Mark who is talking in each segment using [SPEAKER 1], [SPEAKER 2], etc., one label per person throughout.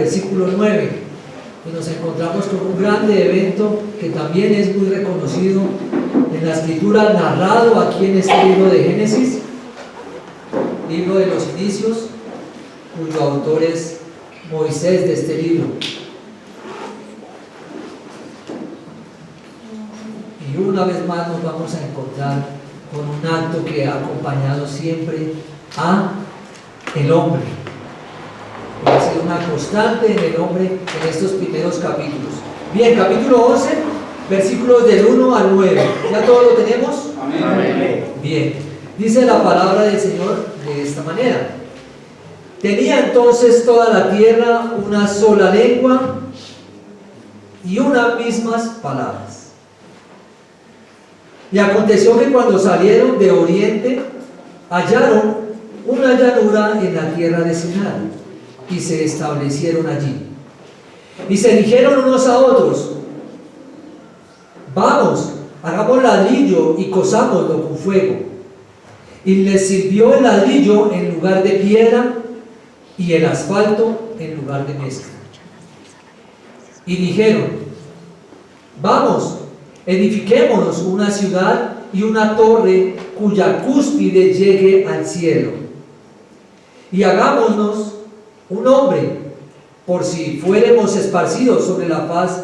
[SPEAKER 1] versículo 9, y nos encontramos con un grande evento que también es muy reconocido en la escritura, narrado aquí en este libro de Génesis, libro de los inicios, cuyo autor es Moisés de este libro. Y una vez más nos vamos a encontrar con un acto que ha acompañado siempre a el hombre. Ha sido una constante en el hombre en estos primeros capítulos. Bien, capítulo 11, versículos del 1 al 9. ¿Ya todo lo tenemos?
[SPEAKER 2] Amén.
[SPEAKER 1] Bien, dice la palabra del Señor de esta manera: tenía entonces toda la tierra una sola lengua y unas mismas palabras. Y aconteció que cuando salieron de oriente, hallaron una llanura en la tierra de Sinai, y se establecieron allí. Y se dijeron unos a otros: vamos, hagamos ladrillo y cosámoslo con fuego. Y les sirvió el ladrillo en lugar de piedra, y el asfalto en lugar de mezcla. Y dijeron: vamos, edifiquémonos una ciudad y una torre cuya cúspide llegue al cielo, y hagámonos un hombre, por si fuéremos esparcidos sobre la faz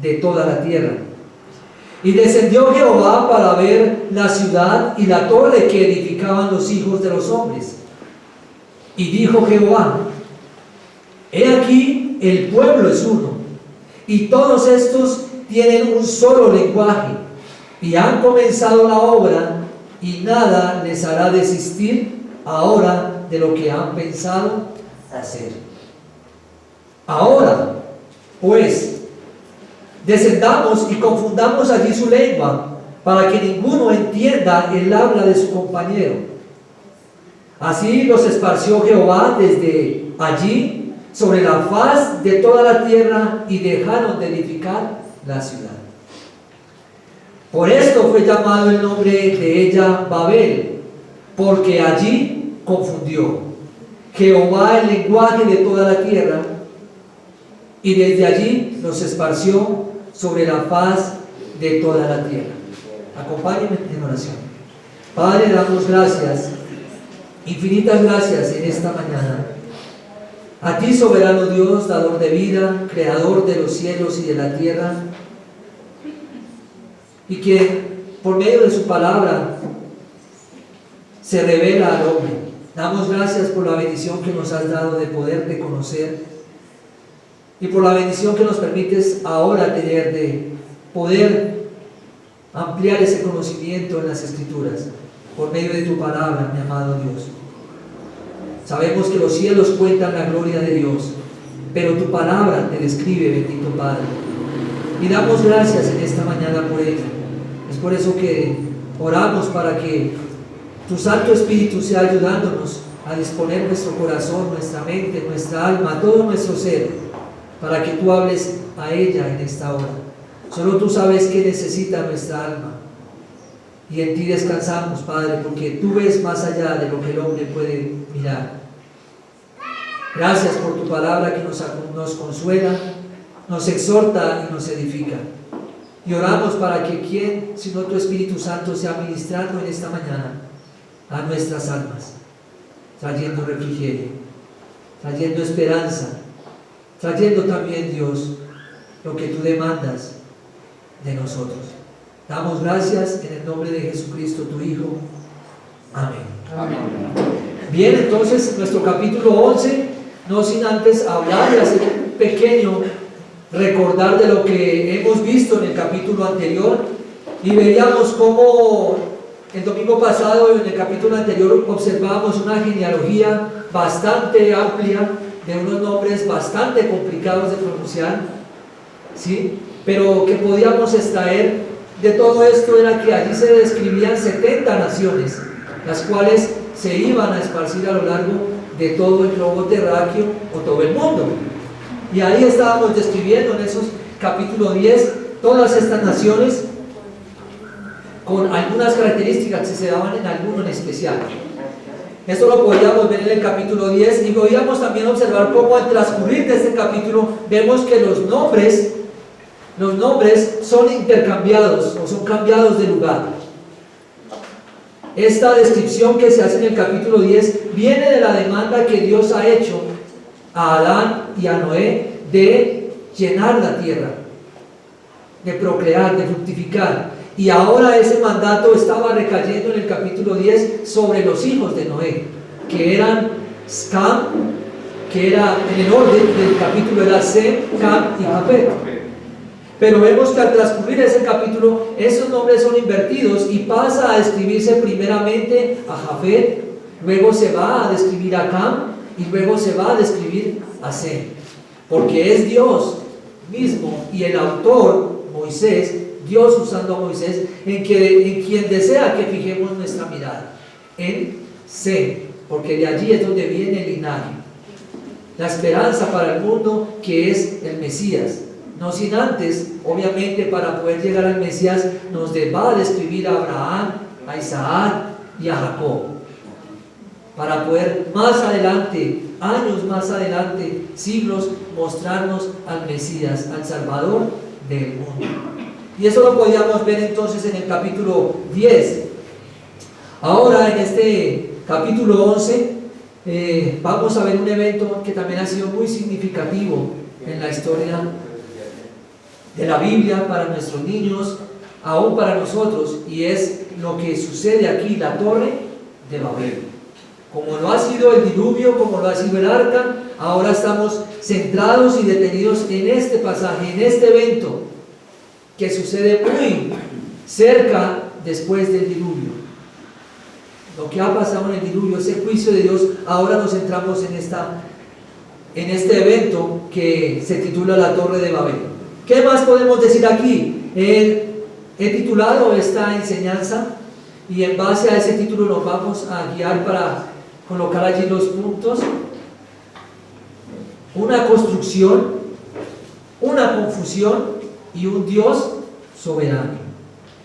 [SPEAKER 1] de toda la tierra. Y descendió Jehová para ver la ciudad y la torre que edificaban los hijos de los hombres. Y dijo Jehová: he aquí, el pueblo es uno, y todos estos tienen un solo lenguaje, y han comenzado la obra, y nada les hará desistir ahora de lo que han pensado hacer. Ahora, pues, descendamos y confundamos allí su lengua, para que ninguno entienda el habla de su compañero. Así los esparció Jehová desde allí sobre la faz de toda la tierra, y dejaron de edificar la ciudad. Por esto fue llamado el nombre de ella Babel, porque allí confundió Jehová el lenguaje de toda la tierra, y desde allí los esparció sobre la faz de toda la tierra. Acompáñenme en oración. Padre, damos gracias, infinitas gracias en esta mañana. A ti, soberano Dios, dador de vida, creador de los cielos y de la tierra, y que por medio de su palabra se revela al hombre. Damos gracias por la bendición que nos has dado de poderte conocer, y por la bendición que nos permites ahora tener de poder ampliar ese conocimiento en las Escrituras por medio de tu palabra, mi amado Dios. Sabemos que los cielos cuentan la gloria de Dios, pero tu palabra te describe, bendito Padre. Y damos gracias en esta mañana por ello. Es por eso que oramos para que tu Santo Espíritu sea ayudándonos a disponer nuestro corazón, nuestra mente, nuestra alma, todo nuestro ser, para que tú hables a ella en esta hora. Solo tú sabes qué necesita nuestra alma, y en ti descansamos, Padre, porque tú ves más allá de lo que el hombre puede mirar. Gracias por tu palabra que nos consuela, nos exhorta y nos edifica. Y oramos para que quien, sino tu Espíritu Santo, sea ministrando en esta mañana a nuestras almas, trayendo refrigerio, trayendo esperanza, trayendo también, Dios, lo que tú demandas de nosotros. Damos gracias en el nombre de Jesucristo, tu Hijo. Amén.
[SPEAKER 2] Amén.
[SPEAKER 1] Bien, entonces nuestro capítulo 11, no sin antes hablar y hacer un pequeño recordar de lo que hemos visto en el capítulo anterior, y veíamos cómo el domingo pasado en el capítulo anterior observábamos una genealogía bastante amplia de unos nombres bastante complicados de pronunciar, ¿sí? Pero que podíamos extraer de todo esto era que allí se describían 70 naciones, las cuales se iban a esparcir a lo largo de todo el globo terráqueo o todo el mundo. Y ahí estábamos describiendo en esos capítulo 10 todas estas naciones con algunas características que se daban en alguno en especial. Esto lo podíamos ver en el capítulo 10 y podíamos también observar cómo al transcurrir de este capítulo vemos que los nombres son intercambiados o son cambiados de lugar. Esta descripción que se hace en el capítulo 10 viene de la demanda que Dios ha hecho a Adán y a Noé de llenar la tierra, de procrear, de fructificar. Y ahora ese mandato estaba recayendo en el capítulo 10 sobre los hijos de Noé, que eran Cam, que era en el orden del capítulo era Sem, Cam y Jafet. Pero vemos que al transcurrir ese capítulo, esos nombres son invertidos y pasa a describirse primeramente a Jafet, luego se va a describir a Cam y luego se va a describir a Sem. Porque es Dios mismo y el autor, Moisés, Dios usando a Moisés, en quien desea que fijemos nuestra mirada, en Sem, porque de allí es donde viene el linaje, la esperanza para el mundo que es el Mesías. No sin antes, obviamente, para poder llegar al Mesías, nos va a describir a Abraham, a Isaac y a Jacob, para poder más adelante, años más adelante, siglos, mostrarnos al Mesías, al Salvador del mundo. Y eso lo podíamos ver entonces en el capítulo 10. Ahora en este capítulo 11 vamos a ver un evento que también ha sido muy significativo en la historia de la Biblia para nuestros niños, aún para nosotros, y es lo que sucede aquí, la Torre de Babel. Como lo ha sido el diluvio, como lo ha sido el arca, ahora estamos centrados y detenidos en este pasaje, en este evento que sucede muy cerca después del diluvio. Lo que ha pasado en el diluvio, ese juicio de Dios, ahora nos centramos en este evento que se titula la Torre de Babel. ¿Qué más podemos decir aquí? He titulado esta enseñanza y en base a ese título nos vamos a guiar para colocar allí los puntos. Una construcción, una confusión y un Dios soberano.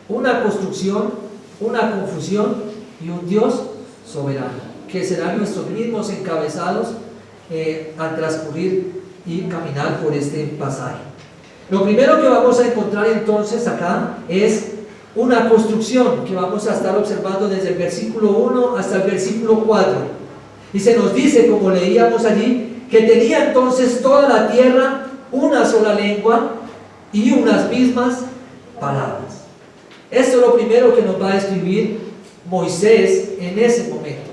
[SPEAKER 1] Una construcción, una confusión y un Dios soberano, que serán nuestros mismos encabezados al transcurrir y caminar por este pasaje. Lo primero que vamos a encontrar entonces acá es una construcción que vamos a estar observando desde el versículo 1 hasta el versículo 4. Y se nos dice, como leíamos allí, que tenía entonces toda la tierra una sola lengua y unas mismas palabras. Esto es lo primero que nos va a describir Moisés en ese momento.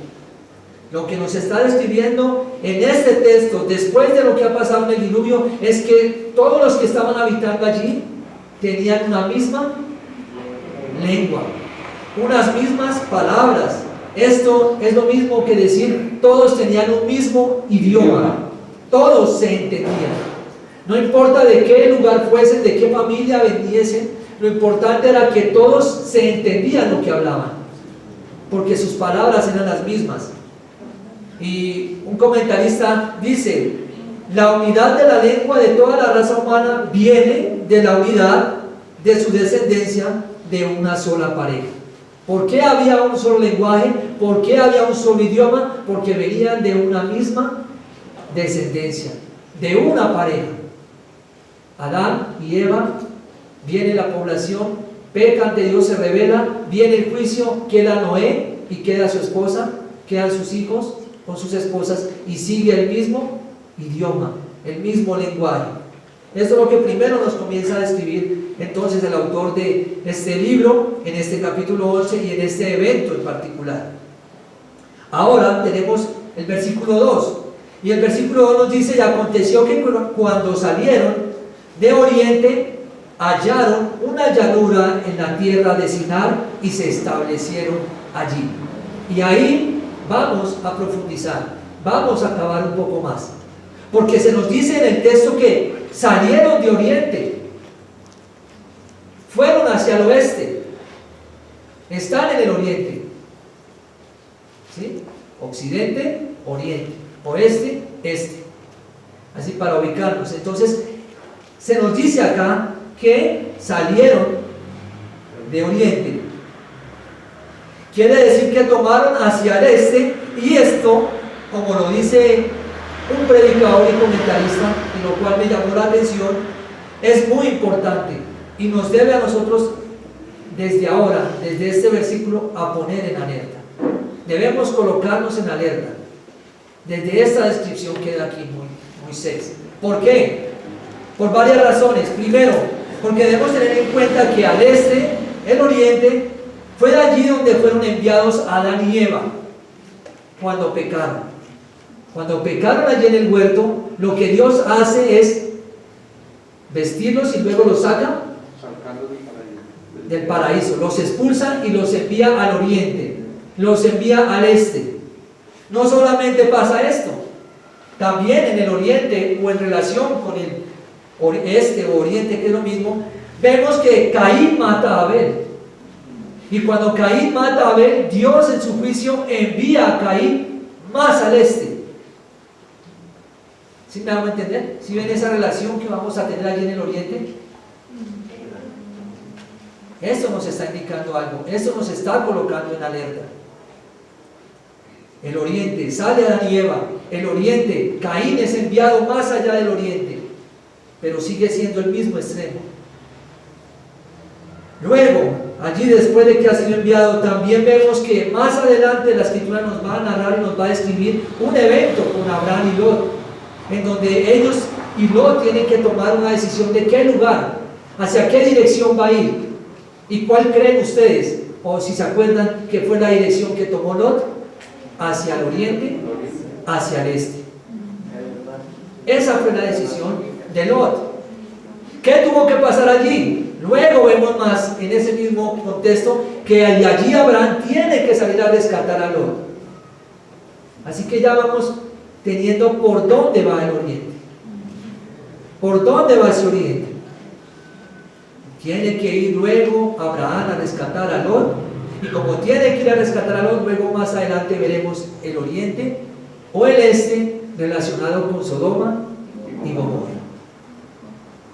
[SPEAKER 1] Lo que nos está describiendo en este texto, después de lo que ha pasado en el diluvio, es que todos los que estaban habitando allí tenían una misma lengua, unas mismas palabras. Esto es lo mismo que decir todos tenían un mismo idioma, todos se entendían. No importa de qué lugar fuesen, de qué familia viniesen, lo importante era que todos se entendían lo que hablaban, porque sus palabras eran las mismas. Y un comentarista dice: la unidad de la lengua de toda la raza humana viene de la unidad de su descendencia de una sola pareja. ¿Por qué había un solo lenguaje? ¿Por qué había un solo idioma? Porque venían de una misma descendencia, de una pareja. Adán y Eva, viene la población, peca ante Dios, se revela, viene el juicio, queda Noé y queda su esposa, quedan sus hijos con sus esposas y sigue el mismo idioma, el mismo lenguaje. Esto es lo que primero nos comienza a describir entonces el autor de este libro en este capítulo 11 y en este evento en particular. Ahora tenemos el versículo 2 y el versículo 2 nos dice: y aconteció que cuando salieron de oriente hallaron una llanura en la tierra de Sinar y se establecieron allí. Y ahí vamos a profundizar, vamos a acabar un poco más, porque se nos dice en el texto que salieron de oriente, fueron hacia el oeste, están en el oriente, ¿sí? Occidente, oriente, oeste, este, así para ubicarnos. Entonces se nos dice acá que salieron de oriente. Quiere decir que tomaron hacia el este Y esto, como lo dice un predicador y comentarista, y lo cual me llamó la atención, es muy importante y nos debe a nosotros desde ahora, desde este versículo, a poner en alerta. Debemos colocarnos en alerta desde esta descripción que da aquí Moisés. ¿Por qué? Por varias razones. Primero, porque debemos tener en cuenta que al este, el oriente, fue de allí donde fueron enviados Adán y Eva cuando pecaron. Cuando pecaron allí en el huerto, lo que Dios hace es vestirlos y luego los saca del paraíso, los expulsa y los envía al oriente, los envía al este. No solamente pasa esto, también en el oriente o en relación con el este o oriente, que es lo mismo, vemos que Caín mata a Abel. Y cuando Caín mata a Abel, Dios en su juicio envía a Caín más al este. ¿Sí me hago entender? ¿Sí ven esa relación que vamos a tener allí en el oriente? Esto nos está indicando algo, esto nos está colocando en alerta. El oriente, sale Adán y Eva, el oriente, Caín es enviado más allá del oriente, pero sigue siendo el mismo extremo. Luego, allí después de que ha sido enviado, también vemos que más adelante la escritura nos va a narrar y nos va a describir un evento con Abraham y Lot, en donde ellos y Lot tienen que tomar una decisión de qué lugar, hacia qué dirección va a ir. ¿Y cuál creen ustedes? O si se acuerdan, ¿qué fue la dirección que tomó Lot? Hacia el oriente, hacia el este. Esa fue la decisión de Lot. ¿Qué tuvo que pasar allí? Luego vemos más en ese mismo contexto que de allí Abraham tiene que salir a rescatar a Lot. Así que ya vamos teniendo por dónde va el oriente. ¿Por dónde va ese oriente? Tiene que ir luego Abraham a rescatar a Lot, y como tiene que ir a rescatar a Lot, luego más adelante veremos el oriente o el este relacionado con Sodoma y Gomorra.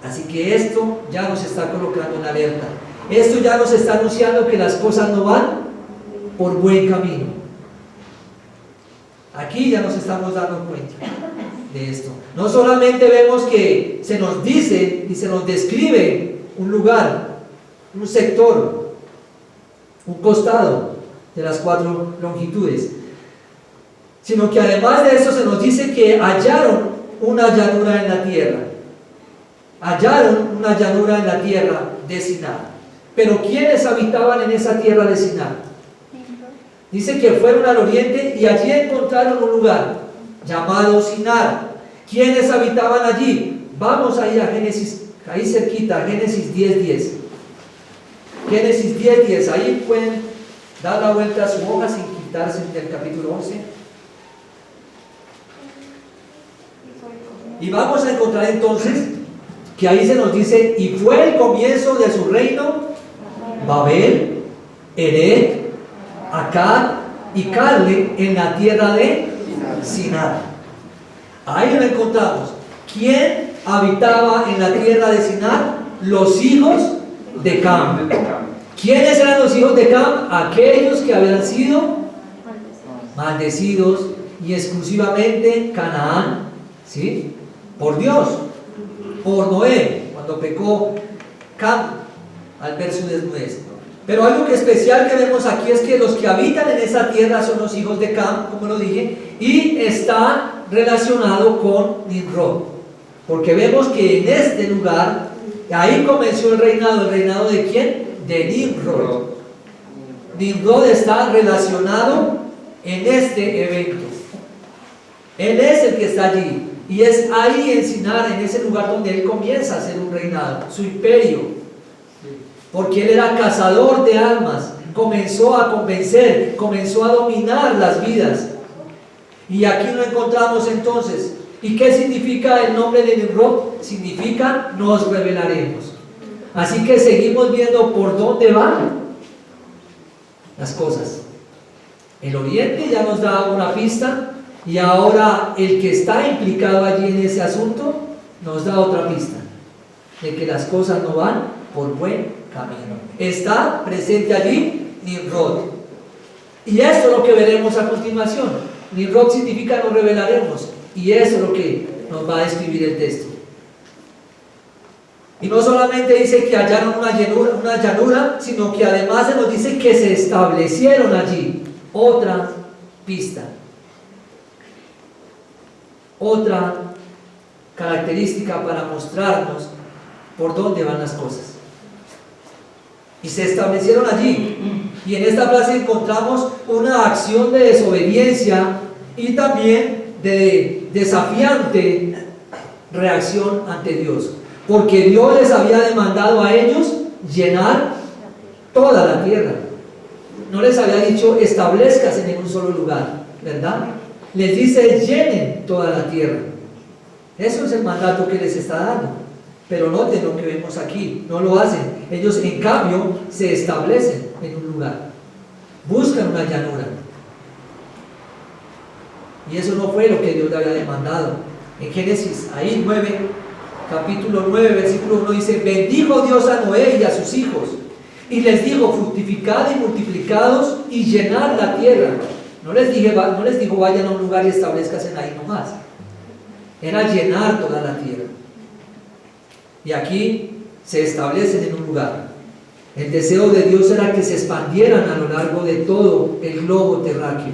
[SPEAKER 1] Así que esto ya nos está colocando en alerta. Esto ya nos está anunciando que las cosas no van por buen camino. Aquí ya nos estamos dando cuenta de esto. No solamente vemos que se nos dice y se nos describe un lugar, un sector, un costado de las 4 longitudes, sino que además de eso se nos dice que hallaron una llanura en la tierra. Hallaron una llanura en la tierra de Sinar. Pero ¿quiénes habitaban en esa tierra de Sinar? Dice que fueron al oriente y allí encontraron un lugar llamado Sinar. ¿Quiénes habitaban allí? Vamos ahí a Génesis, ahí cerquita, Génesis 10:10. Génesis 10:10, ahí pueden dar la vuelta a su hoja sin quitarse del capítulo 11. Y vamos a encontrar entonces que ahí se nos dice: y fue el comienzo de su reino Babel, Erech, Akkad y Calne en la tierra de Sinar. Ahí lo encontramos. ¿Quién habitaba en la tierra de Sinar? Los hijos de Cam. ¿Quiénes eran los hijos de Cam? Aquellos que habían sido maldecidos, y exclusivamente Canaán, ¿sí? Por Dios, por Noé, cuando pecó Cam al ver su desnudez. Pero algo que especial que vemos aquí es que los que habitan en esa tierra son los hijos de Cam, como lo dije, y está relacionado con Nimrod, porque vemos que en este lugar, ahí comenzó el reinado de ¿quién? De Nimrod. Nimrod está relacionado en este evento. Él es el que está allí, y es ahí en Sinar, en ese lugar donde él comienza a hacer un reinado, su imperio, porque él era cazador de almas, comenzó a convencer, comenzó a dominar las vidas. Y aquí lo encontramos entonces. ¿Y qué significa el nombre de Nimrod? Significa nos revelaremos. Así que seguimos viendo por dónde van las cosas. El oriente ya nos da una pista, y ahora el que está implicado allí en ese asunto nos da otra pista de que las cosas no van por buen camino. Está presente allí Nimrod, y esto es lo que veremos a continuación. Nimrod significa nos revelaremos, y eso es lo que nos va a describir el texto. Y no solamente dice que hallaron una llanura, sino que además se nos dice que se establecieron allí. Otra pista, otra característica para mostrarnos por dónde van las cosas. Y se establecieron allí. Y en esta frase encontramos una acción de desobediencia y también de desafiante reacción ante Dios. Porque Dios les había demandado a ellos llenar toda la tierra. No les había dicho establezcase en un solo lugar, ¿verdad? Les dice llenen toda la tierra. Eso es el mandato que les está dando. Pero noten lo que vemos aquí, no lo hacen. Ellos en cambio se establecen en un lugar. Buscan una llanura. Y eso no fue lo que Dios le había demandado. En Génesis, ahí 9, capítulo 9, versículo 1 dice: bendijo Dios a Noé y a sus hijos, y les dijo: fructificad y multiplicados y llenad la tierra. No les dijo vayan a un lugar y establezcanse ahí nomás. Era llenar toda la tierra. Y aquí se establecen en un lugar. El deseo de Dios era que se expandieran a lo largo de todo el globo terráqueo,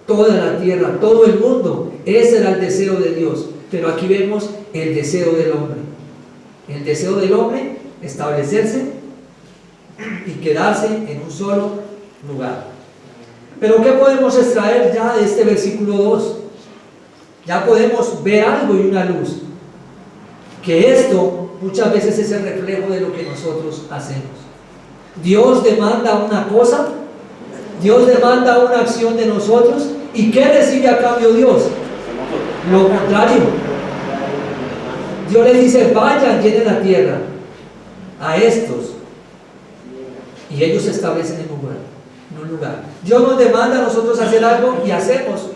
[SPEAKER 1] toda la tierra, todo el mundo. Ese era el deseo de Dios. Pero aquí vemos el deseo del hombre. El deseo del hombre, establecerse y quedarse en un solo lugar. Pero ¿qué podemos extraer ya de este versículo 2? Ya podemos ver algo y una luz. Que esto muchas veces es el reflejo de lo que nosotros hacemos. Dios demanda una cosa, Dios demanda una acción de nosotros, ¿y qué recibe a cambio Dios? Lo contrario. Dios les dice: vayan, llenen la tierra a estos, y ellos se establecen en un lugar. Dios nos demanda a nosotros hacer algo y hacemos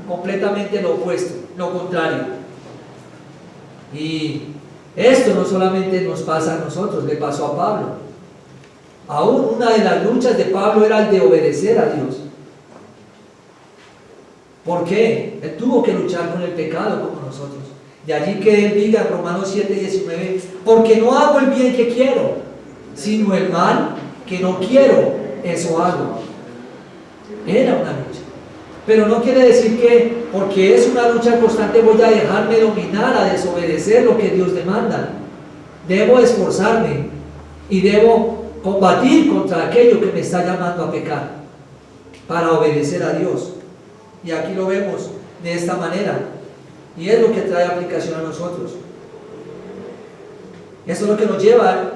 [SPEAKER 1] completamente lo opuesto, lo contrario. Y esto no solamente nos pasa a nosotros, le pasó a Pablo. Aún una de las luchas de Pablo era el de obedecer a Dios. ¿Por qué? Él tuvo que luchar con el pecado como nosotros. De allí que él diga en Romanos 7:19: porque no hago el bien que quiero, sino el mal que no quiero, eso hago. Era una lucha. Pero no quiere decir que porque es una lucha constante voy a dejarme dominar a desobedecer lo que Dios demanda. Debo esforzarme y debo combatir contra aquello que me está llamando a pecar para obedecer a Dios. Y aquí lo vemos de esta manera, y es lo que trae aplicación a nosotros. Eso es lo que nos lleva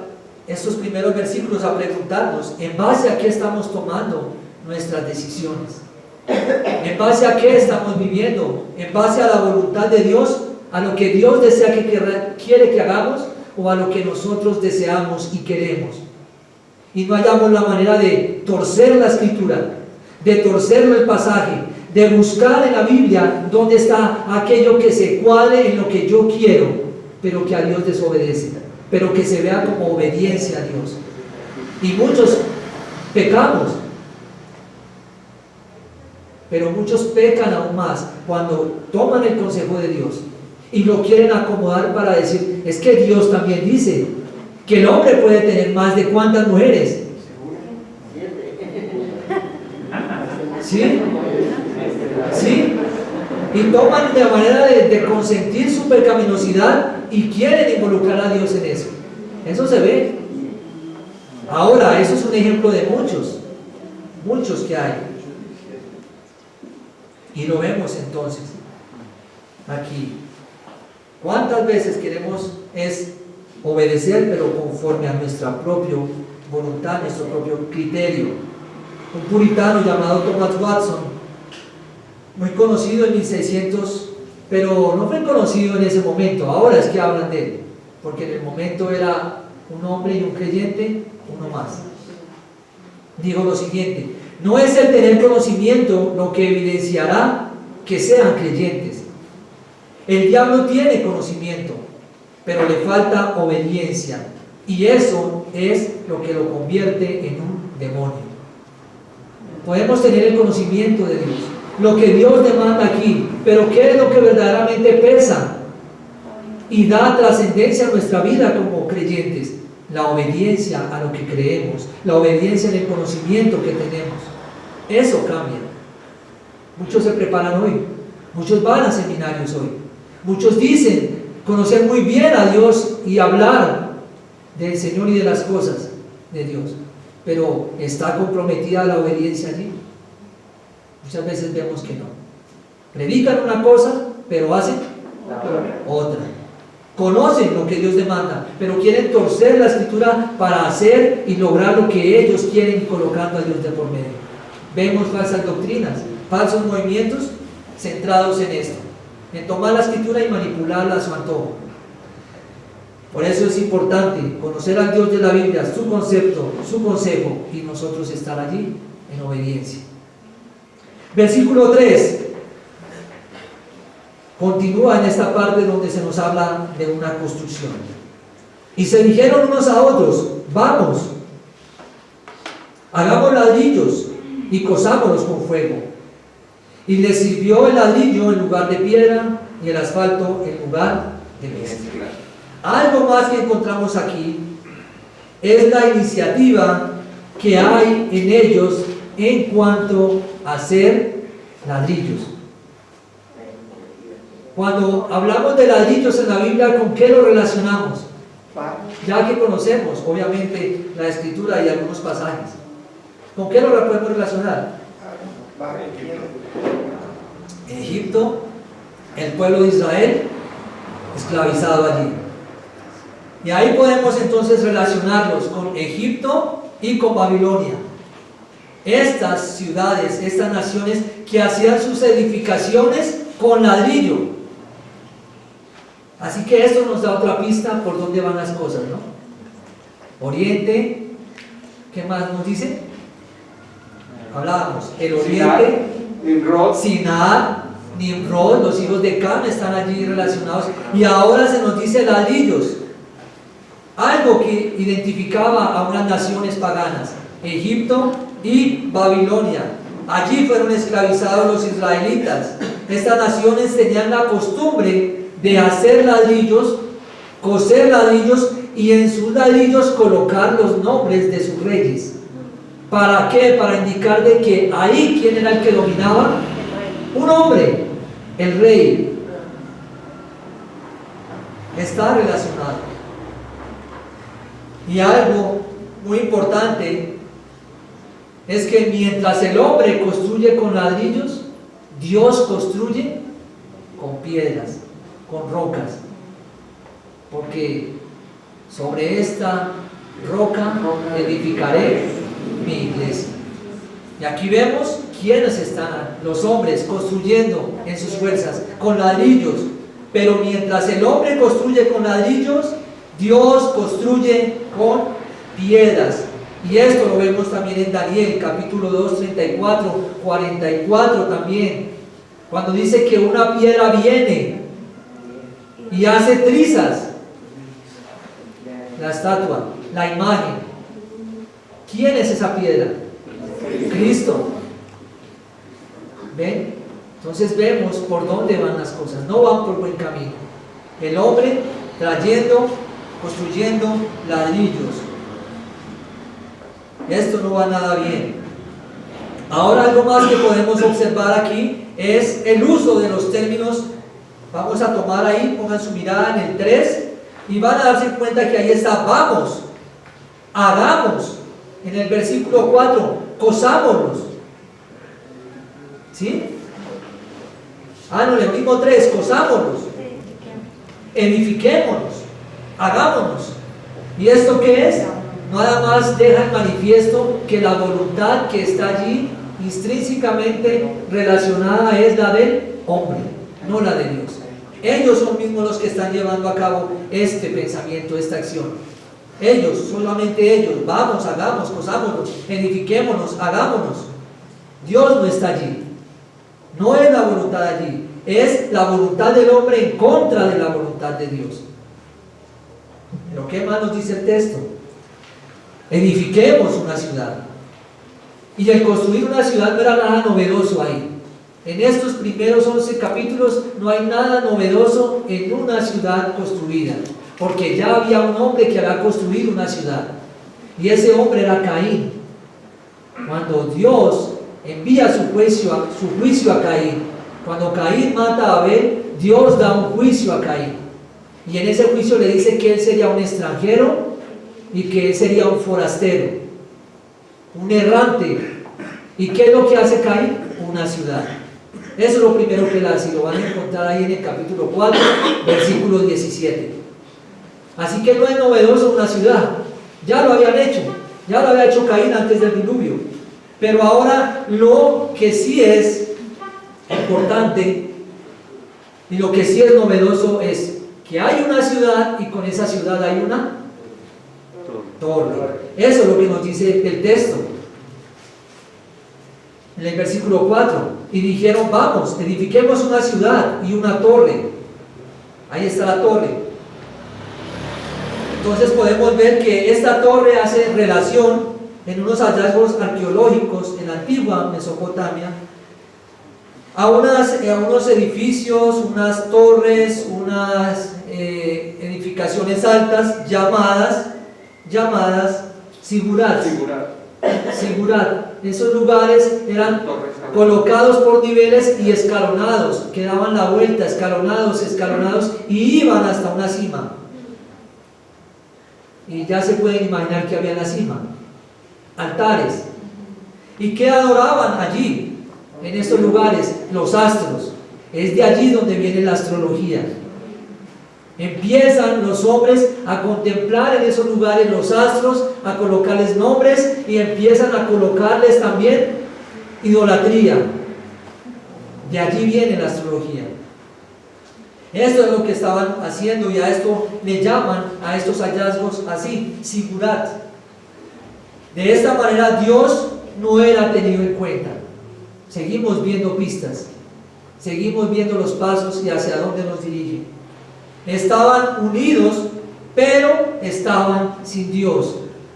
[SPEAKER 1] estos primeros versículos a preguntarnos: ¿en base a qué estamos tomando nuestras decisiones? ¿En base a qué estamos viviendo? ¿En base a la voluntad de Dios? ¿A lo que Dios desea quiere que hagamos? ¿O a lo que nosotros deseamos y queremos? Y no hallamos la manera de torcer la escritura, de torcer el pasaje, de buscar en la Biblia dónde está aquello que se cuadre en lo que yo quiero, pero que a Dios desobedece, pero que se vea como obediencia a Dios. Y muchos pecamos, pero muchos pecan aún más cuando toman el consejo de Dios y lo quieren acomodar para decir: es que Dios también dice que el hombre puede tener más de cuántas mujeres. ¿Sí? ¿Sí? Y toman de manera de consentir su pecaminosidad y quieren involucrar a Dios en eso. Eso se ve. Ahora, eso es un ejemplo de muchos que hay. Y lo vemos entonces aquí. ¿Cuántas veces queremos obedecer, pero conforme a nuestra propia voluntad, nuestro propio criterio? Un puritano llamado Thomas Watson, muy conocido en 1600, pero no fue conocido en ese momento. Ahora es que hablan de él, porque en el momento era un hombre y un creyente, uno más. Dijo lo siguiente: no es el tener conocimiento lo que evidenciará que sean creyentes. El diablo tiene conocimiento, pero le falta obediencia, y eso es lo que lo convierte en un demonio. Podemos tener el conocimiento de Dios, lo que Dios demanda aquí, pero ¿qué es lo que verdaderamente pesa y da trascendencia a nuestra vida como creyentes? La obediencia a lo que creemos, la obediencia en el conocimiento que tenemos. Eso cambia. Muchos se preparan hoy, muchos van a seminarios hoy, muchos dicen conocer muy bien a Dios y hablar del Señor y de las cosas de Dios, pero ¿está comprometida la obediencia allí? Muchas veces vemos que no. Predican una cosa, pero hacen otra. Conocen lo que Dios demanda, pero quieren torcer la Escritura para hacer y lograr lo que ellos quieren, colocando a Dios de por medio. Vemos falsas doctrinas, falsos movimientos centrados en esto, en tomar la Escritura y manipularla a su antojo. Por eso es importante conocer al Dios de la Biblia, su concepto, su consejo, y nosotros estar allí en obediencia. Versículo 3 continúa en esta parte donde se nos habla de una construcción. Y se dijeron unos a otros: vamos, hagamos ladrillos y cosámoslos con fuego. Y les sirvió el ladrillo en lugar de piedra y el asfalto en lugar de mezcla. Algo más que encontramos aquí es la iniciativa que hay en ellos en cuanto a hacer ladrillos. Cuando hablamos de ladrillos en la Biblia, ¿con qué lo relacionamos? Ya que conocemos, obviamente, la Escritura y algunos pasajes. ¿Con qué lo podemos relacionar? Egipto, el pueblo de Israel, esclavizado allí. Y ahí podemos entonces relacionarlos con Egipto y con Babilonia. Estas ciudades, estas naciones que hacían sus edificaciones con ladrillo. Así que esto nos da otra pista por dónde van las cosas, ¿no? Oriente, ¿qué más nos dice? Hablábamos, el oriente, Sinar, Nimrod, los hijos de Cam están allí relacionados, y ahora se nos dice ladrillos, algo que identificaba a unas naciones paganas, Egipto y Babilonia. Allí fueron esclavizados los israelitas. Estas naciones tenían la costumbre de hacer ladrillos, coser ladrillos y en sus ladrillos colocar los nombres de sus reyes. ¿Para qué? Para indicar de que ahí, ¿quién era el que dominaba? Un hombre, el rey. Está relacionado. Y algo muy importante es que mientras el hombre construye con ladrillos, Dios construye con piedras, con rocas, porque sobre esta roca edificaré mi iglesia. Y aquí vemos quiénes están, los hombres construyendo en sus fuerzas con ladrillos, pero mientras el hombre construye con ladrillos, Dios construye con piedras. Y esto lo vemos también en Daniel, capítulo 2, 34, 44 también, cuando dice que una piedra viene y hace trizas la estatua, la imagen. ¿Quién es esa piedra? Cristo. ¿Ven? Entonces vemos por dónde van las cosas, no van por buen camino. El hombre trayendo, construyendo ladrillos. Esto no va nada bien. Ahora algo más que podemos observar aquí es el uso de los términos. Vamos a tomar ahí, pongan su mirada en el 3 y van a darse cuenta que ahí está vamos, hagamos. En el versículo 4, cosámonos. ¿Sí? No, en el mismo 3, cosámonos, edifiquémonos, hagámonos. ¿Y esto qué es? Nada más deja en manifiesto que la voluntad que está allí intrínsecamente relacionada es la del hombre, no la de Dios. Ellos son mismos los que están llevando a cabo este pensamiento, esta acción. Ellos, solamente ellos. Vamos, hagamos, cosámonos, edifiquémonos, hagámonos. Dios no está allí. No es la voluntad allí. Es la voluntad del hombre en contra de la voluntad de Dios. Pero ¿qué más nos dice el texto? Edifiquemos una ciudad. Y el construir una ciudad no era nada novedoso ahí. En estos primeros 11 capítulos no hay nada novedoso en una ciudad construida, porque ya había un hombre que había construido una ciudad, y ese hombre era Caín. Cuando Dios envía su juicio a Caín, cuando Caín mata a Abel, Dios da un juicio a Caín, y en ese juicio le dice que él sería un extranjero y que él sería un forastero, un errante. ¿Y qué es lo que hace Caín? Una ciudad. Eso es lo primero que él hace, y lo van a encontrar ahí en el capítulo 4, versículo 17. Así que no es novedoso una ciudad, ya lo habían hecho, ya lo había hecho Caín antes del diluvio. Pero ahora lo que sí es importante y lo que sí es novedoso es que hay una ciudad, y con esa ciudad hay una torre. Eso es lo que nos dice el texto. En el versículo 4, y dijeron: vamos, edifiquemos una ciudad y una torre. Ahí está la torre. Entonces podemos ver que esta torre hace relación en unos hallazgos arqueológicos en la antigua Mesopotamia a unos edificios, unas torres, unas edificaciones altas llamadas sigurat. Esos lugares eran colocados por niveles y escalonados, que daban la vuelta, escalonados, y iban hasta una cima. Y ya se pueden imaginar que había en la cima altares. ¿Y qué adoraban allí, en estos lugares? Los astros. Es de allí donde viene la astrología. Empiezan los hombres a contemplar en esos lugares los astros, a colocarles nombres, y empiezan a colocarles también idolatría. De allí viene la astrología. Esto es lo que estaban haciendo, y a esto le llaman, a estos hallazgos así, sigurat. De esta manera Dios no era tenido en cuenta. Seguimos viendo pistas, seguimos viendo los pasos y hacia dónde nos dirigen. Estaban unidos, pero estaban sin Dios,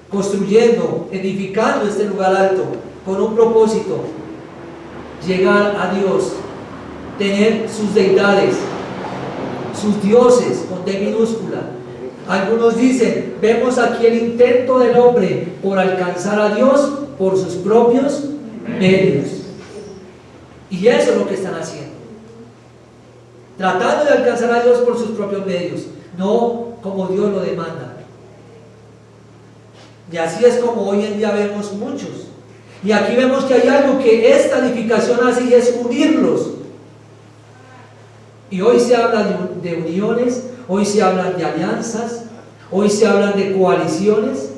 [SPEAKER 1] construyendo, edificando este lugar alto con un propósito: llegar a Dios, tener sus deidades, sus dioses con D minúscula. Algunos dicen: vemos aquí el intento del hombre por alcanzar a Dios por sus propios medios. Y eso es lo que están haciendo, tratando de alcanzar a Dios por sus propios medios, no como Dios lo demanda. Y así es como hoy en día vemos muchos. Y aquí vemos que hay algo que esta edificación hace, y es unirlos. Y hoy se habla de uniones, hoy se hablan de alianzas, hoy se hablan de coaliciones,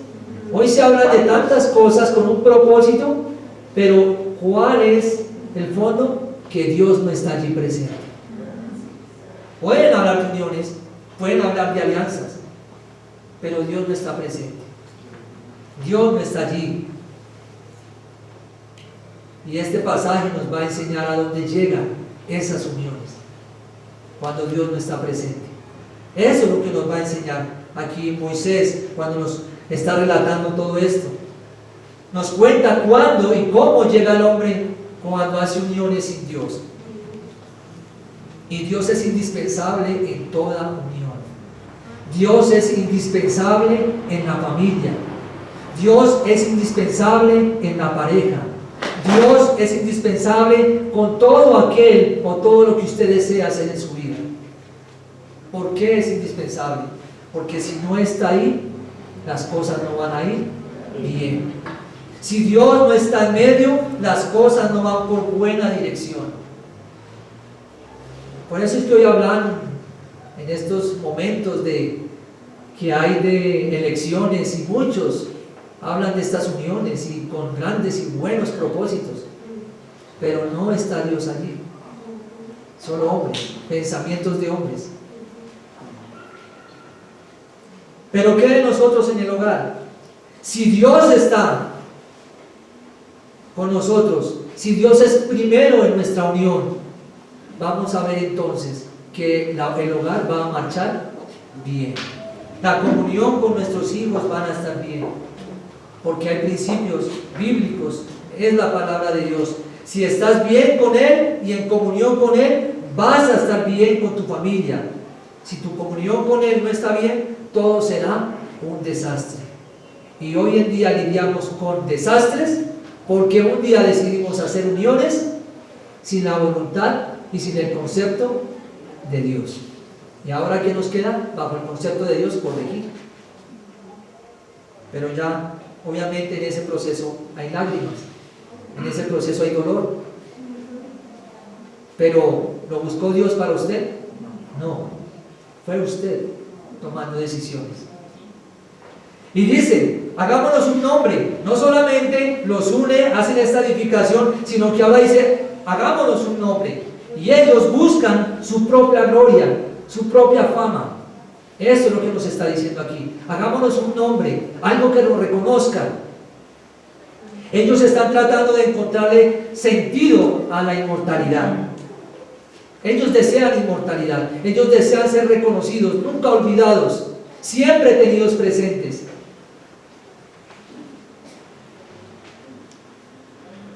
[SPEAKER 1] hoy se habla de tantas cosas con un propósito, pero ¿cuál es el fondo? Que Dios no está allí presente. Pueden hablar de uniones, pueden hablar de alianzas, pero Dios no está presente. Dios no está allí. Y este pasaje nos va a enseñar a dónde llegan esas uniones cuando Dios no está presente. Eso es lo que nos va a enseñar aquí Moisés cuando nos está relatando todo esto. Nos cuenta cuándo y cómo llega el hombre cuando hace uniones sin Dios. Y Dios es indispensable en toda unión. Dios es indispensable en la familia. Dios es indispensable en la pareja. Dios es indispensable con todo aquel o todo lo que usted desea hacer en su vida. ¿Por qué es indispensable? Porque si no está ahí, las cosas no van a ir bien. Si Dios no está en medio, las cosas no van por buena dirección. Por eso estoy hablando en estos momentos que hay de elecciones, y muchos hablan de estas uniones y con grandes y buenos propósitos, pero no está Dios allí. Solo hombres, pensamientos de hombres. Pero ¿qué de nosotros en el hogar? Si Dios está con nosotros, si Dios es primero en nuestra unión, vamos a ver entonces que el hogar va a marchar bien. La comunión con nuestros hijos van a estar bien, porque hay principios bíblicos, es la palabra de Dios. Si estás bien con Él y en comunión con Él, vas a estar bien con tu familia. Si tu comunión con Él no está bien, todo será un desastre. Y hoy en día lidiamos con desastres porque un día decidimos hacer uniones sin la voluntad y sin el concepto de Dios. Y ahora, ¿qué nos queda? Bajo el concepto de Dios, corregir. Pero ya, obviamente, en ese proceso hay lágrimas, en ese proceso hay dolor. Pero, ¿lo buscó Dios para usted? No, fue usted tomando decisiones. Y dice, hagámonos un nombre. No solamente los une, hacen esta edificación, sino que ahora dice, hagámonos un nombre. Y ellos buscan su propia gloria, su propia fama. Eso es lo que nos está diciendo aquí. Hagámonos un nombre, algo que nos reconozca. Ellos están tratando de encontrarle sentido a la inmortalidad. Ellos desean inmortalidad. Ellos desean ser reconocidos, nunca olvidados, siempre tenidos presentes.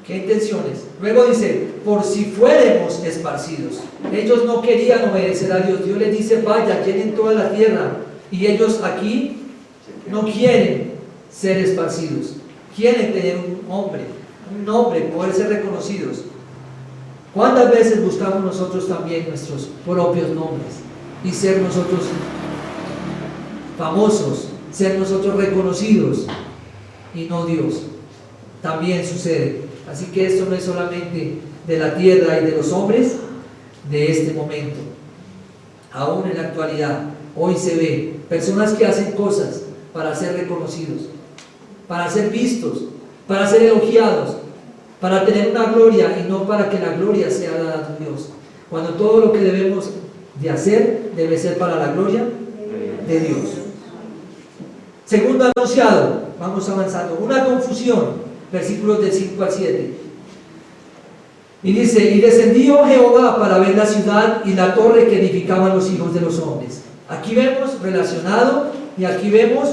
[SPEAKER 1] ¿Qué intenciones? Luego dice, por si fuéramos esparcidos. Ellos no querían obedecer a Dios. Dios les dice, vaya, llenen toda la tierra. Y ellos aquí no quieren ser esparcidos. Quieren tener un nombre, poder ser reconocidos. ¿Cuántas veces buscamos nosotros también nuestros propios nombres? Y ser nosotros famosos, ser nosotros reconocidos, y no Dios. También sucede. Así que esto no es solamente de la tierra y de los hombres de este momento. Aún en la actualidad, hoy se ve personas que hacen cosas para ser reconocidos, para ser vistos, para ser elogiados, para tener una gloria y no para que la gloria sea dada a Dios. Cuando todo lo que debemos de hacer debe ser para la gloria de Dios. Segundo anunciado, vamos avanzando, una confusión. Versículos del 5 al 7. Y dice, y descendió Jehová para ver la ciudad y la torre que edificaban los hijos de los hombres. Aquí vemos relacionado y aquí vemos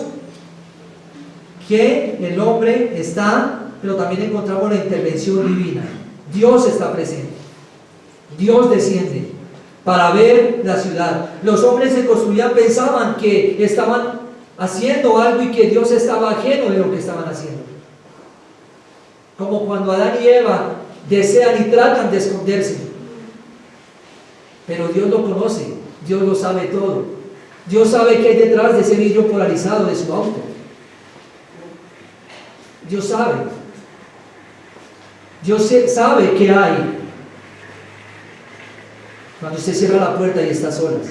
[SPEAKER 1] que el hombre está, pero también encontramos la intervención divina. Dios está presente. Dios desciende para ver la ciudad. Los hombres se construían, pensaban que estaban haciendo algo y que Dios estaba ajeno de lo que estaban haciendo. Como cuando Adán y Eva desean y tratan de esconderse. Pero Dios lo conoce, Dios lo sabe todo. Dios sabe qué hay detrás de ese vidrio polarizado de su auto. Dios sabe. Dios sabe qué hay cuando usted cierra la puerta y está a solas.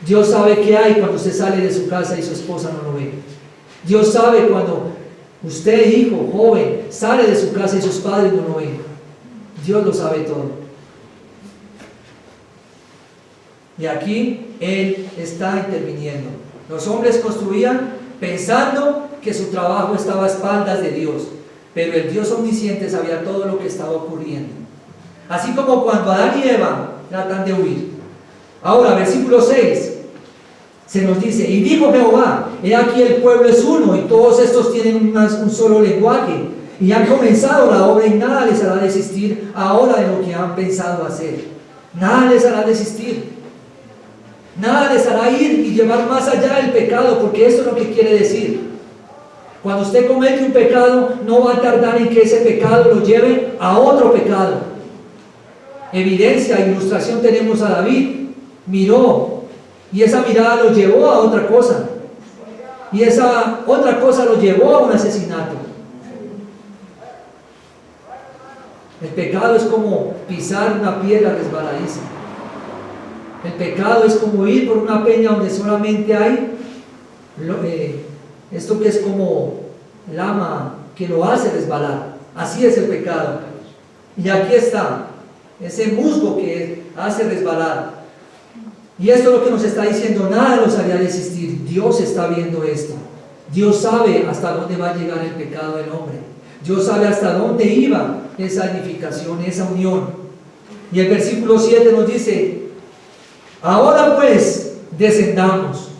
[SPEAKER 1] Dios sabe qué hay cuando usted sale de su casa y su esposa no lo ve. Dios sabe cuando usted, hijo, joven, sale de su casa y sus padres no lo ven. Dios lo sabe todo. Y aquí Él está interviniendo. Los hombres construían pensando que su trabajo estaba a espaldas de Dios, pero el Dios omnisciente sabía todo lo que estaba ocurriendo. Así como cuando Adán y Eva tratan de huir. Ahora, versículo 6. Se nos dice, y dijo Jehová, he aquí el pueblo es uno, y todos estos tienen un solo lenguaje, y han comenzado la obra, y nada les hará desistir ahora de lo que han pensado hacer. Nada les hará desistir. Nada les hará ir y llevar más allá del pecado, porque eso es lo que quiere decir. Cuando usted comete un pecado, no va a tardar en que ese pecado lo lleve a otro pecado. Evidencia, ilustración tenemos a David. Miró, y esa mirada lo llevó a otra cosa. Y esa otra cosa lo llevó a un asesinato. El pecado es como pisar una piedra resbaladiza. El pecado es como ir por una peña donde solamente hay esto que es como lama que lo hace resbalar. Así es el pecado. Y aquí está ese musgo que hace resbalar. Y esto es lo que nos está diciendo, nada los haría desistir. Dios está viendo esto. Dios sabe hasta dónde va a llegar el pecado del hombre. Dios sabe hasta dónde iba esa edificación, esa unión. Y el versículo 7 nos dice, ahora pues descendamos.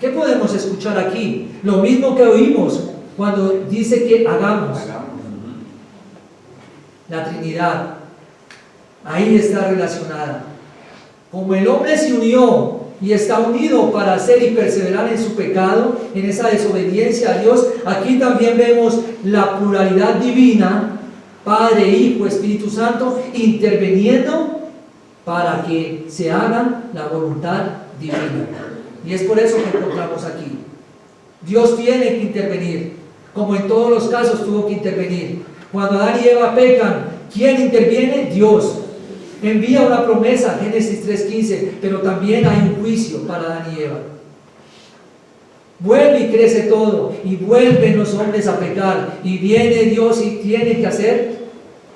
[SPEAKER 1] ¿Qué podemos escuchar aquí? Lo mismo que oímos cuando dice que hagamos. la Trinidad, ahí está relacionada. Como el hombre se unió y está unido para hacer y perseverar en su pecado, en esa desobediencia a Dios, aquí también vemos la pluralidad divina, Padre, Hijo, Espíritu Santo, interviniendo para que se haga la voluntad divina. Y es por eso que encontramos aquí. Dios tiene que intervenir, como en todos los casos tuvo que intervenir. Cuando Adán y Eva pecan, ¿quién interviene? Dios. Envía una promesa, Génesis 3:15, pero también hay un juicio para Adán y Eva. Vuelve y crece todo, y vuelven los hombres a pecar, y viene Dios y tiene que hacer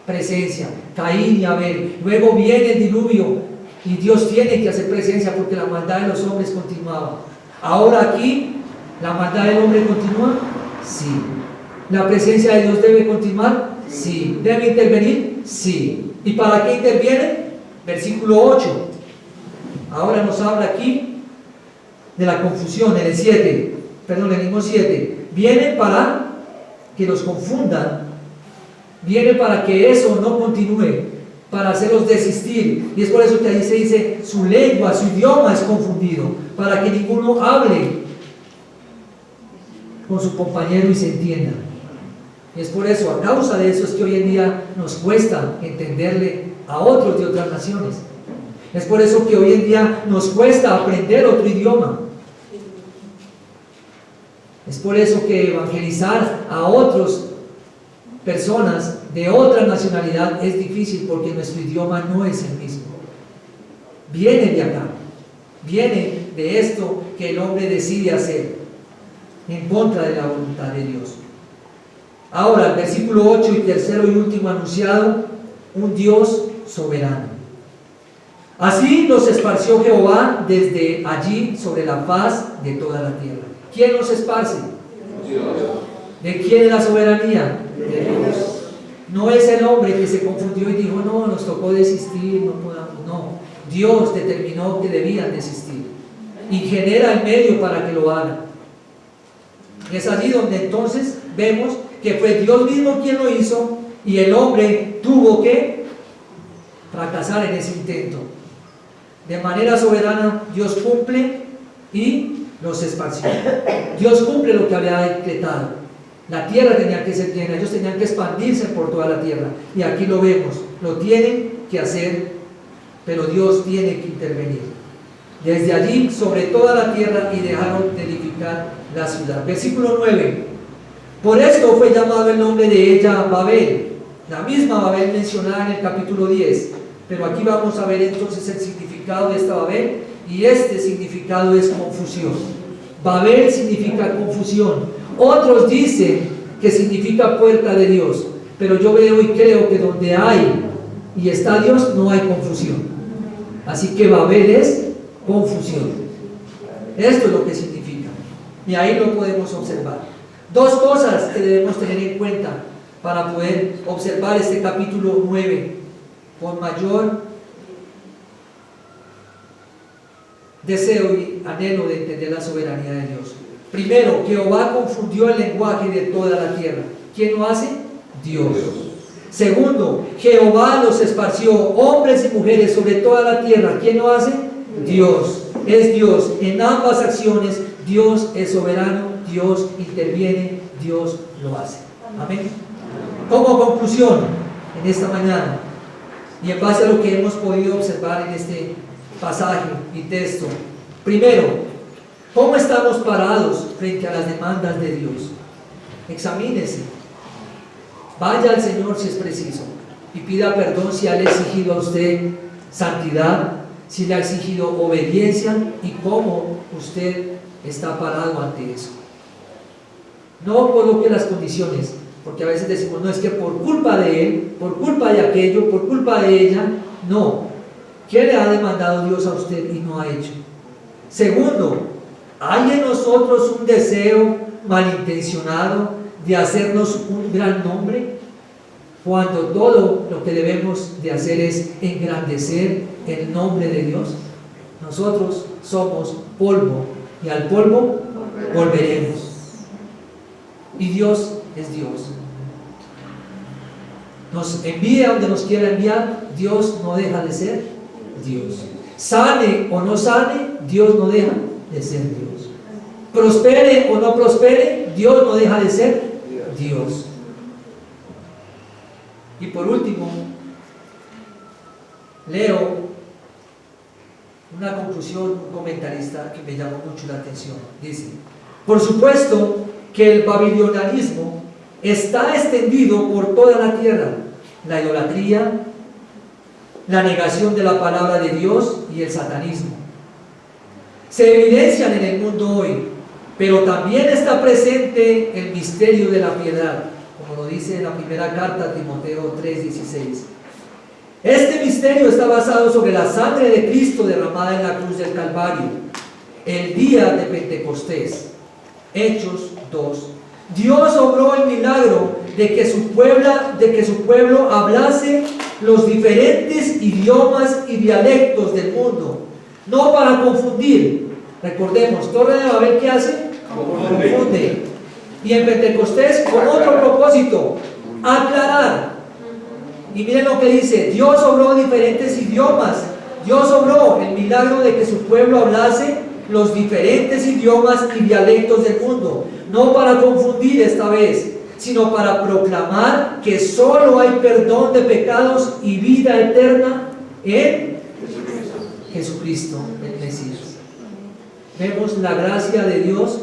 [SPEAKER 1] presencia, Caín y Abel. Luego viene el diluvio, y Dios tiene que hacer presencia porque la maldad de los hombres continuaba. Ahora aquí, ¿la maldad del hombre continúa? Sí. ¿La presencia de Dios debe continuar? Sí. ¿Debe intervenir? Sí. ¿Y para qué interviene? Versículo 8. Ahora nos habla aquí de la confusión, en el 7, perdón, el mismo 7. Viene para que los confundan, viene para que eso no continúe, para hacerlos desistir. Y es por eso que ahí se dice, su lengua, su idioma es confundido, para que ninguno hable con su compañero y se entienda. Y es por eso, a causa de eso es que hoy en día nos cuesta entenderle a otros de otras naciones. Es por eso que hoy en día nos cuesta aprender otro idioma. Es por eso que evangelizar a otras personas de otra nacionalidad es difícil, porque nuestro idioma no es el mismo. Viene de acá, viene de esto que el hombre decide hacer en contra de la voluntad de Dios. Ahora, el versículo 8 y tercero y último anunciado, un Dios soberano. Así los esparció Jehová desde allí sobre la faz de toda la tierra. ¿Quién los esparce?
[SPEAKER 2] Dios.
[SPEAKER 1] ¿De quién es la soberanía? De Dios. No es el hombre que se confundió y dijo, no, nos tocó desistir, no podamos. No, Dios determinó que debían desistir y genera el medio para que lo hagan. Es allí donde entonces vemos que fue Dios mismo quien lo hizo y el hombre tuvo que fracasar en ese intento. De manera soberana Dios cumple y los esparció. Dios cumple lo que había decretado. La tierra tenía que ser llena, ellos tenían que expandirse por toda la tierra. Y aquí lo vemos, lo tienen que hacer, pero Dios tiene que intervenir. Desde allí sobre toda la tierra y dejaron de edificar la ciudad. Versículo 9. Por esto fue llamado el nombre de ella Babel, la misma Babel mencionada en el capítulo 10. Pero aquí vamos a ver entonces el significado de esta Babel, y este significado es confusión. Babel significa confusión. Otros dicen que significa puerta de Dios, pero yo veo y creo que donde hay y está Dios no hay confusión. Así que Babel es confusión. Esto es lo que significa, y ahí lo podemos observar. Dos cosas que debemos tener en cuenta para poder observar este capítulo 9 con mayor deseo y anhelo de entender la soberanía de Dios. Primero, Jehová confundió el lenguaje de toda la tierra. ¿Quién lo hace? Dios. Segundo, Jehová los esparció, hombres y mujeres, sobre toda la tierra. ¿Quién lo hace? Dios. Es Dios. En ambas acciones, Dios es soberano, Dios interviene, Dios lo hace. Amén. Como conclusión, en esta mañana, y en base a lo que hemos podido observar en este pasaje y texto, primero, ¿cómo estamos parados frente a las demandas de Dios? Examínese. Vaya al Señor si es preciso y pida perdón si le ha exigido a usted santidad, si le ha exigido obediencia, y cómo usted está parado ante eso. No coloque las condiciones, porque a veces decimos, no, es que por culpa de él, por culpa de aquello, por culpa de ella. No. ¿Qué le ha demandado Dios a usted y no ha hecho? Segundo, ¿hay en nosotros un deseo malintencionado de hacernos un gran nombre, cuando todo lo que debemos de hacer es engrandecer el nombre de Dios? Nosotros somos polvo y al polvo volveremos. Y Dios es Dios. nos envíe a donde nos quiera enviar, Dios no deja de ser Dios. Sane o no sane, Dios no deja de ser Dios. Prospere o no prospere, Dios no deja de ser Dios. Y por último, leo una conclusión, un comentarista que me llamó mucho la atención. Dice: por supuesto que el babilonianismo está extendido por toda la tierra, la idolatría, la negación de la palabra de Dios y el satanismo. Se evidencian en el mundo hoy, pero también está presente el misterio de la piedad, como lo dice en la primera carta a Timoteo 3:16. Este misterio está basado sobre la sangre de Cristo derramada en la cruz del Calvario, el día de Pentecostés. Hechos 2. Dios obró el milagro de que su pueblo hablase los diferentes idiomas y dialectos del mundo, no para confundir. Recordemos, Torre de Babel, ¿qué hace? Confunde. Y en Pentecostés, con otro propósito, aclarar. Y miren lo que dice: Dios obró diferentes idiomas. Dios obró el milagro de que su pueblo hablase los diferentes idiomas y dialectos del mundo, no para confundir esta vez, sino para proclamar que solo hay perdón de pecados y vida eterna en Jesucristo, el Mesías. Vemos la gracia de Dios,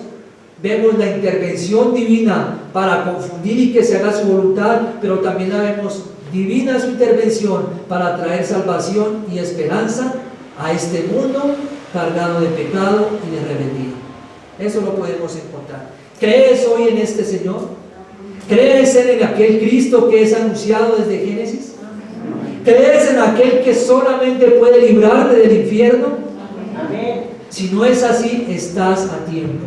[SPEAKER 1] vemos la intervención divina para confundir y que se haga su voluntad, pero también la vemos divina su intervención para traer salvación y esperanza a este mundo cargado de pecado y de rebeldía. Eso lo podemos encontrar. ¿Crees hoy en este Señor? ¿Crees en aquel Cristo que es anunciado desde Génesis? ¿Crees en aquel que solamente puede librarte del infierno? Si no es así, estás a tiempo.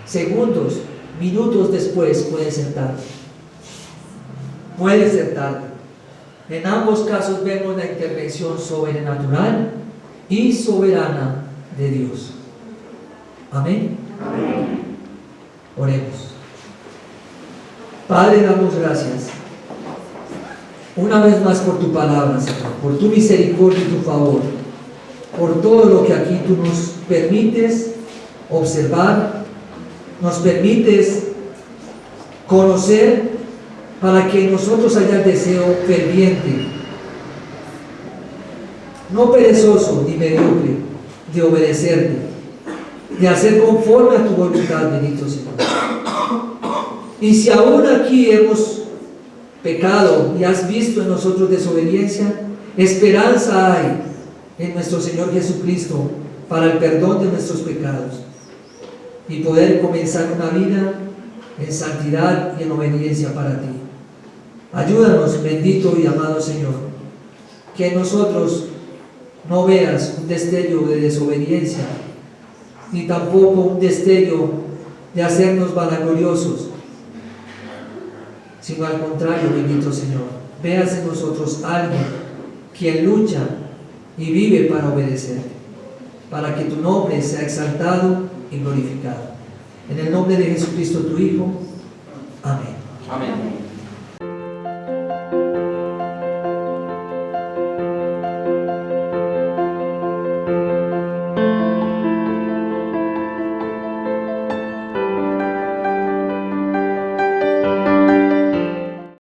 [SPEAKER 1] Segundos, minutos después puede ser tarde. Puede ser tarde. En ambos casos vemos la intervención sobrenatural y soberana de Dios. Amén. Amén. Oremos. Padre, damos gracias una vez más por tu palabra, Señor, por tu misericordia y tu favor, por todo lo que aquí tú nos permites observar, nos permites conocer, para que nosotros haya el deseo ferviente, no perezoso ni mediocre, de obedecerte, de hacer conforme a tu voluntad, bendito Señor. Y si aún aquí hemos pecado y has visto en nosotros desobediencia, esperanza hay en nuestro Señor Jesucristo para el perdón de nuestros pecados y poder comenzar una vida en santidad y en obediencia para ti. Ayúdanos, bendito y amado Señor, que en nosotros no veas un destello de desobediencia, ni tampoco un destello de hacernos vanagloriosos, sino al contrario, bendito Señor, veas en nosotros alguien quien lucha y vive para obedecerte, para que tu nombre sea exaltado y glorificado. En el nombre de Jesucristo, tu Hijo. Amén.
[SPEAKER 2] Amén.